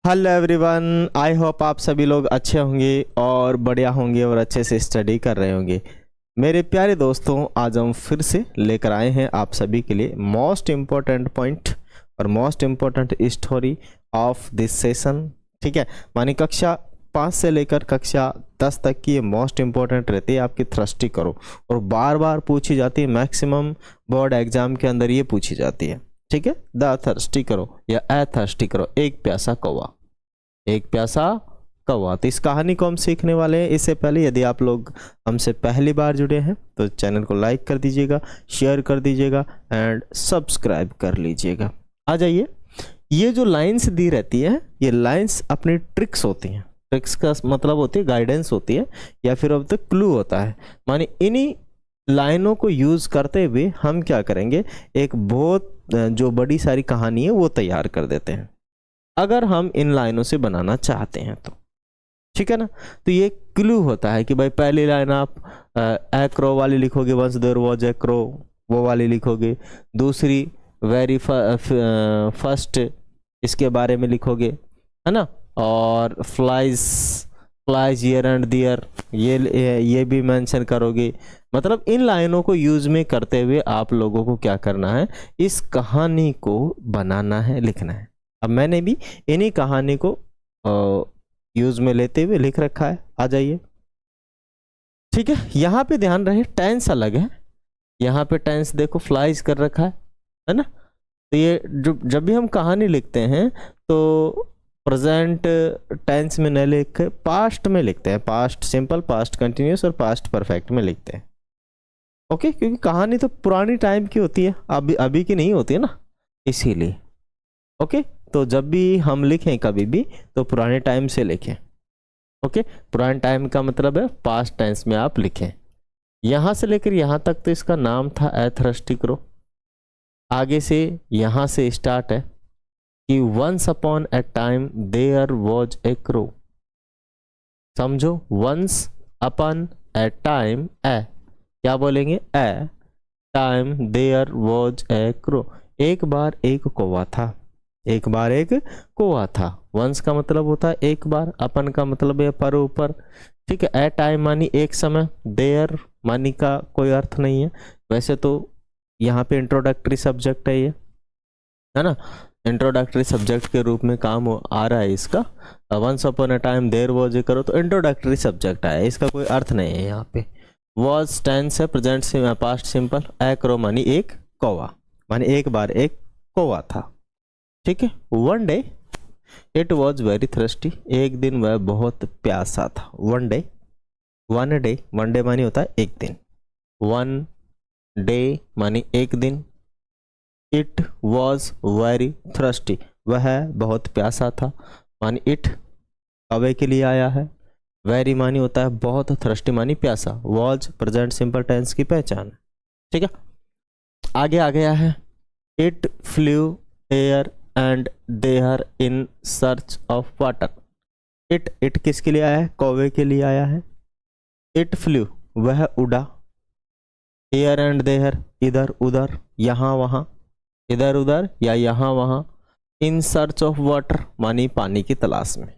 Hello everyone, I hope आप सभी लोग अच्छे होंगे और बढ़िया होंगे और अच्छे से स्टडी कर रहे होंगे। मेरे प्यारे दोस्तों, आज हम फिर से लेकर आए हैं आप सभी के लिए मोस्ट इम्पोर्टेंट पॉइंट और most important story of this session. ठीक है, मानी कक्षा 5 से लेकर कक्षा 10 तक की ये मोस्ट इम्पोर्टेंट रहती है आपकी थ्रस्टी करो, और बार बार पूछी जाती है। मैक्सिमम बोर्ड एग्जाम के अंदर ये पूछी जाती है। ठीक है, द थर्स्टी करो या ए थर्स्टी करो, एक प्यासा कौवा, एक प्यासा कौवा। तो इस कहानी को हम सीखने वाले हैं। इससे पहले यदि आप लोग हमसे पहली बार जुड़े हैं तो चैनल को लाइक कर दीजिएगा, शेयर कर दीजिएगा एंड सब्सक्राइब कर लीजिएगा। आ जाइए, ये जो लाइंस दी रहती है, ये लाइंस अपनी ट्रिक्स होती हैं। ट्रिक्स का मतलब होती है गाइडेंस होती है, या फिर अब तक क्लू होता है। माने इन्हीं लाइनों को यूज करते हुए हम क्या करेंगे, एक बहुत जो बड़ी सारी कहानी है वो तैयार कर देते हैं, अगर हम इन लाइनों से बनाना चाहते हैं तो। ठीक है ना। तो ये क्लू होता है कि भाई पहली लाइन आप ए क्रो वाली लिखोगे, once there was a crow, वो वाली लिखोगे। दूसरी वेरी फर्स्ट इसके बारे में लिखोगे, है ना। और फ्लाइज हियर एंड देयर, ये भी मेंशन करोगे। मतलब इन लाइनों को यूज में करते हुए आप लोगों को क्या करना है, इस कहानी को बनाना है, लिखना है। अब मैंने भी इन्हीं कहानी को यूज में लेते हुए लिख रखा है। आ जाइए, ठीक है। यहाँ पे ध्यान रहे, टेंस अलग है। यहाँ पे टेंस देखो फ्लाइज कर रखा है ना। तो ये जब भी हम कहानी लिखते हैं तो प्रेजेंट टेंस में न लिख पास्ट में लिखते हैं। पास्ट सिंपल, पास्ट कंटिन्यूस और पास्ट परफेक्ट में लिखते हैं। ओके, क्योंकि कहानी तो पुरानी टाइम की होती है, अभी की नहीं होती है ना, इसीलिए। ओके, तो जब भी हम लिखें कभी भी तो पुराने टाइम से लिखें। ओके, पुराने टाइम का मतलब है पास्ट टेंस में आप लिखें। यहां से लेकर यहां तक तो इसका नाम था ए थर्स्टी क्रो। आगे से यहां से स्टार्ट है कि once upon a time there was a crow. समझो, once upon a time, a क्या बोलेंगे, a time there was a crow, एक बार एक कौवा था। एक बार एक कौवा था। वंस का मतलब होता है एक बार, अपन का मतलब है पर ऊपर। ठीक है, ए टाइम मानी एक समय, देयर मानी का कोई अर्थ नहीं है। वैसे तो यहाँ पे इंट्रोडक्टरी सब्जेक्ट है ये, है ना। इंट्रोडक्टरी सब्जेक्ट के रूप में काम आ रहा है इसका। Once upon a time there was a crow तो इंट्रोडक्टरी सब्जेक्ट आया, इसका कोई अर्थ नहीं है यहाँ पे। वॉज टेंस है, प्रेजेंट पास्ट सिंपल। ए क्रो मानी एक कौवा, मानी एक बार एक कौवा था। ठीक है। One day it was very thirsty, एक दिन वह बहुत प्यासा था। वन डे, वन डे मानी होता है एक दिन। वन डे मानी एक दिन। इट वॉज वेरी थ्रस्टी, वह बहुत प्यासा था। मानी इट कौवे के लिए आया है। वेरी मानी होता है बहुत, थ्रस्टी मानी प्यासा। वॉज प्रेजेंट सिंपल टेंस की पहचान। ठीक है, आगे आ गया है। It flew air and they are in search of water. It किसके लिए आया है, कौवे के लिए आया है। इट फ्लू वह उड़ा, एयर एंड देयर इधर उधर, यहाँ वहाँ, इधर उधर या यहाँ वहाँ। इन सर्च ऑफ वाटर मानी पानी की तलाश में।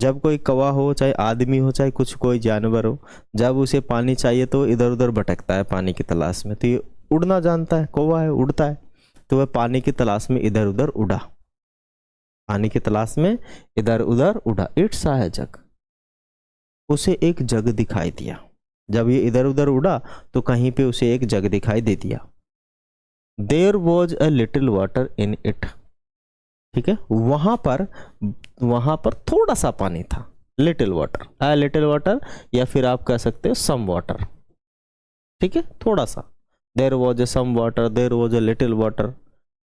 जब कोई कौवा हो, चाहे आदमी हो, चाहे कुछ कोई जानवर हो, जब उसे पानी चाहिए तो इधर उधर भटकता है पानी की तलाश में। तो ये उड़ना जानता है, कौवा है, उड़ता है, तो वह पानी की तलाश में इधर उधर उड़ा। पानी की तलाश में इधर उधर उड़ा। इट सा है जग, उसे एक जग दिखाई दिया। जब ये इधर उधर उड़ा तो कहीं पे उसे एक जग दिखाई दे दिया। There was a little water in it. ठीक है, वहां पर थोड़ा सा पानी था। Little water, a little water, या फिर आप कह सकते हो सम वाटर। ठीक है, थोड़ा सा। There was a some water, there was a little water.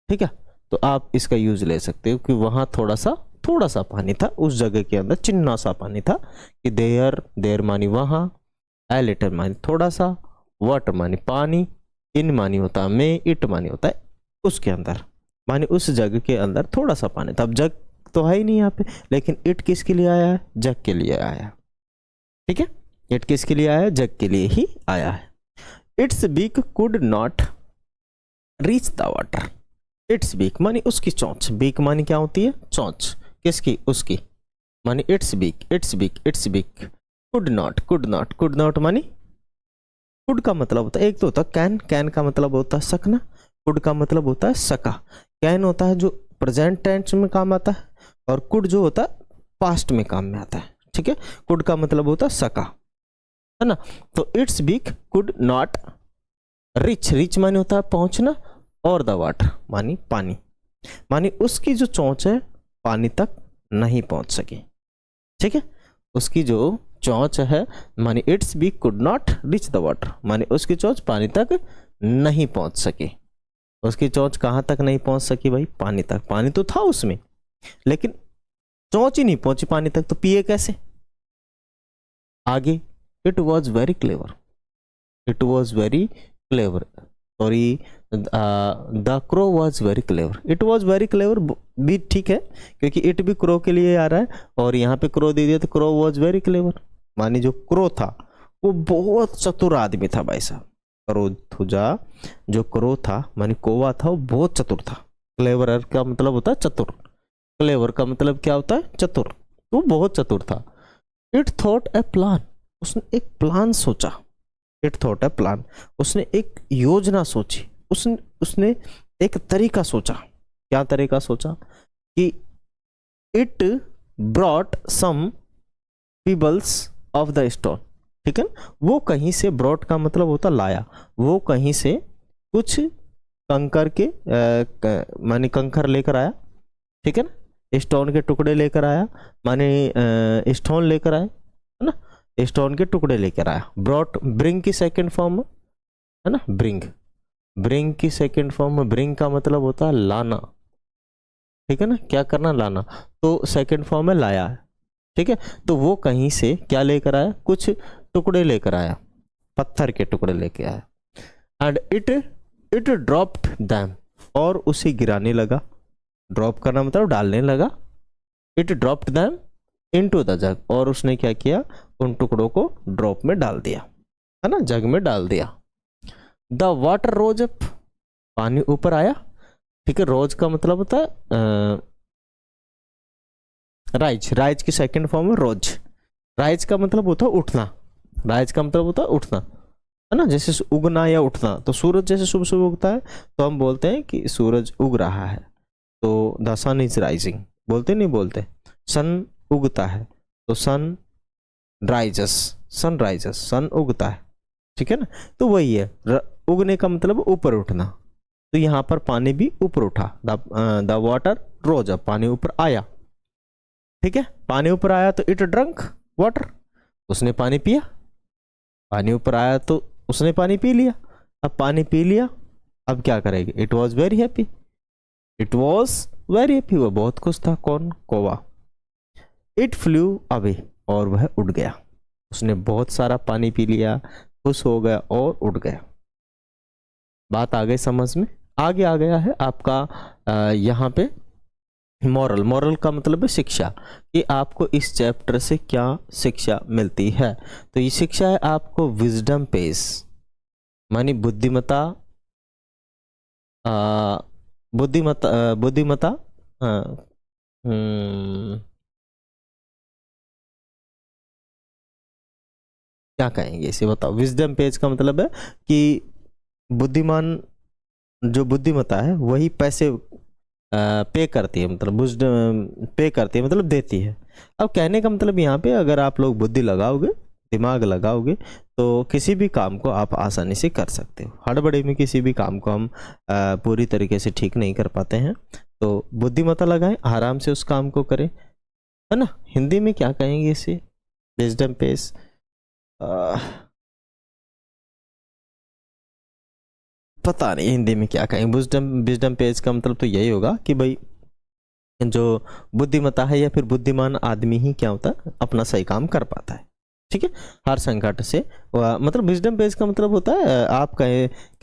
ठीक है, तो आप इसका यूज ले सकते हो कि वहां थोड़ा सा पानी था, उस जगह के अंदर चिन्ना सा पानी था। कि देयर मानी वहां, ए लिटिल मानी थोड़ा सा, वाटर मानी पानी, इन मानी होता है में, इट मानी होता है उसके अंदर, मानी उस जगह के अंदर थोड़ा सा पानी था। अब जग तो है ही नहीं यहाँ पे, लेकिन इट किसके लिए आया है, जग के लिए आया। ठीक है, इट किसके लिए आया है, जग के लिए ही आया है। Its beak could not reach the water. Its beak मानी उसकी चोंच, बीक मानी क्या होती है, चोंच। किसकी? उसकी, मानी it's big, it's big, it's big. Could not, could not, could not मानी कुड का मतलब होता है, एक तो होता है कैन, कैन का मतलब होता है सकना, कुड का मतलब होता है सका। कैन होता है जो प्रेजेंट टेंस में काम आता है, और कुड जो होता है पास्ट में काम में आता है, ठीक है। कुड का मतलब होता है सका, है ना। तो it's big could not rich, rich माने होता है पहुंचना, और द वाटर मानी पानी, मानी उसकी जो चोंच है पानी तक नहीं पहुंच सकी, ठीक है। उसकी जो चोंच है मानी it's big could not rich the water, मानी उसकी चोंच पानी तक नहीं पहुंच सकी। उसकी चोंच कहाँ तक नहीं पहुंच सकी भाई? पानी तक। पानी तो था उसमें, लेकिन चोंच ही नहीं पहुंची पानी तक, तो पिए कैसे? आगे, it was very clever, it was very clever, sorry, the crow was very clever. It was very clever भी ठीक है, क्योंकि इट भी क्रो के लिए आ रहा है, और यहाँ पे क्रो दे दिया तो क्रो वॉज वेरी क्लेवर, मानी जो क्रो था वो बहुत चतुर आदमी था भाई साहब। क्रो थुजा, जो क्रो था मानी कौवा था, वो बहुत चतुर था। क्लेवर का मतलब होता है चतुर, क्लेवर का मतलब क्या होता है? चतुर। वो बहुत चतुर था। इट थॉट ए प्लान, उसने एक प्लान सोचा। इट थॉट ए प्लान, उसने एक योजना सोची, उसने एक तरीका सोचा। क्या तरीका सोचा? कि it brought some pebbles of the stone, ठीक है। वो कहीं से, ब्रॉट का मतलब होता लाया, वो कहीं से कुछ कंकर के माने कंकर लेकर आया, ठीक है ना। स्टोन के टुकड़े लेकर आया, माने स्टोन लेकर आए, है ना, स्टोन के टुकड़े लेकर आया। ब्रॉट ब्रिंग की सेकंड फॉर्म है ना, ब्रिंग, ब्रिंग की सेकंड फॉर्म में ब्रिंग का मतलब होता है लाना, ठीक है ना, क्या करना? लाना। तो सेकंड फॉर्म में लाया है, ठीक है। तो वो कहीं से क्या लेकर आया? कुछ टुकड़े लेकर आया, पत्थर के टुकड़े लेके आया। एंड इट ड्रॉप्ड दैम, और उसे गिराने लगा। ड्रॉप करना मतलब डालने लगा। It dropped them into the जग, और उसने क्या किया? उन टुकड़ों को ड्रॉप में डाल दिया, है ना, जग में डाल दिया। द वाटर रोज अप, पानी ऊपर आया, ठीक है। रोज का मतलब होता है राइज, राइज की सेकंड फॉर्म है रोज। राइज का मतलब होता है उठना, राइज का मतलब होता है उठना, है ना, जैसे उगना या उठना। तो सूरज जैसे सुबह सुबह उगता है तो हम बोलते हैं कि सूरज उग रहा है, तो द सन इज राइजिंग, बोलते नहीं बोलते? सन उगता है तो सन राइजस, सन राइजस, सन उगता है, ठीक है ना। तो वही है, उगने का मतलब ऊपर उठना। तो यहाँ पर पानी भी ऊपर उठा, द वाटर रोज अप, पानी ऊपर आया, ठीक है। पानी ऊपर आया तो इट ड्रंक वाटर, उसने पानी पिया। पानी ऊपर आया तो उसने पानी पी लिया। अब पानी पी लिया, अब क्या करेगी? It was very happy, it was very happy, वह बहुत खुश था। कौन? कौवा। इट फ्लू अवे, और वह उड़ गया। उसने बहुत सारा पानी पी लिया, खुश हो गया और उड़ गया। बात आ गई समझ में? आगे आ गया है आपका यहाँ पे मॉरल। मॉरल का मतलब है शिक्षा, कि आपको इस चैप्टर से क्या शिक्षा मिलती है। तो ये शिक्षा है आपको विजडम पेस, मानी बुद्धिमता, बुद्धिमता, बुद्धिमता, क्या कहेंगे इसे, बताओ। विजडम पेज का मतलब है कि बुद्धिमान, जो बुद्धिमता है वही पैसे पे करती है, मतलब पे करती है मतलब देती है। अब कहने का मतलब यहाँ पे, अगर आप लोग बुद्धि लगाओगे, दिमाग लगाओगे, तो किसी भी काम को आप आसानी से कर सकते हो। हड़बड़ी में किसी भी काम को हम पूरी तरीके से ठीक नहीं कर पाते हैं, तो बुद्धिमत्ता लगाएं, आराम से उस काम को करें, है ना। हिंदी में क्या कहेंगे इसे? विजडम पेज, पता नहीं हिंदी में क्या कहेंगे। विजडम, विजडम पेज का मतलब तो यही होगा कि भाई जो बुद्धिमत्ता है या फिर बुद्धिमान आदमी ही क्या होता है, अपना सही काम कर पाता है, ठीक है, हर संकट से। मतलब विजडम पेज का मतलब होता है, आप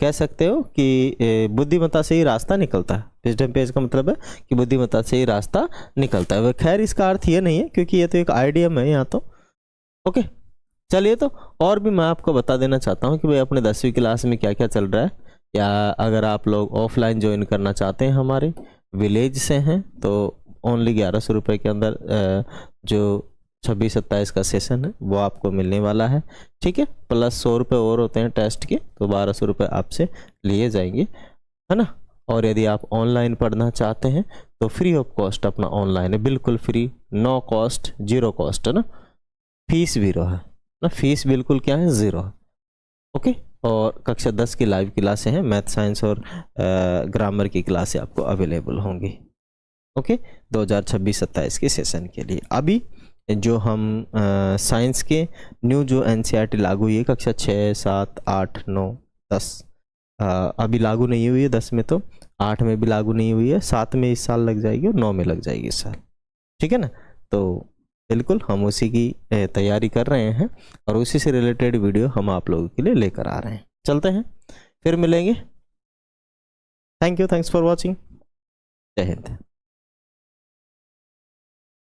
कह सकते हो कि बुद्धिमत्ता से ही रास्ता निकलता है। विजडम पेज का मतलब है कि बुद्धिमत्ता से ही रास्ता निकलता है। खैर इसका अर्थ ये नहीं है, क्योंकि ये तो एक आइडियम है यहाँ तो। ओके, चलिए। तो और भी मैं आपको बता देना चाहता हूँ कि भाई अपने 10वीं क्लास में क्या क्या चल रहा है, या अगर आप लोग ऑफलाइन ज्वाइन करना चाहते हैं, हमारे विलेज से हैं, तो ओनली 1100 रुपये के अंदर जो 26-27 का सेशन है वो आपको मिलने वाला है, ठीक है। प्लस 100 रुपये और होते हैं टेस्ट के, तो 1200 रुपये आपसे लिए जाएंगे, है ना। और यदि आप ऑनलाइन पढ़ना चाहते हैं तो फ्री ऑफ कॉस्ट अपना ऑनलाइन है, बिल्कुल free, no cost, zero cost, है ना। फीस ज़ीरो है ना, फीस बिल्कुल क्या है, ज़ीरो है, ओके। और कक्षा 10 की लाइव क्लासें हैं, मैथ साइंस और ग्रामर की क्लासें आपको अवेलेबल होंगी, ओके, 2026-27 के सेशन के लिए। अभी जो हम साइंस के न्यू जो एनसीईआरटी लागू हुई है कक्षा 6, 7, 8, 9, 10 अभी लागू नहीं हुई है, 10 में तो, 8 में भी लागू नहीं हुई है, 7 में इस साल लग जाएगी और 9 में लग जाएगी इस साल, ठीक है ना। तो बिल्कुल हम उसी की तैयारी कर रहे हैं और उसी से रिलेटेड वीडियो हम आप लोगों के लिए लेकर आ रहे हैं। चलते हैं, फिर मिलेंगे। Thank you, thanks for watching. जय हिंद।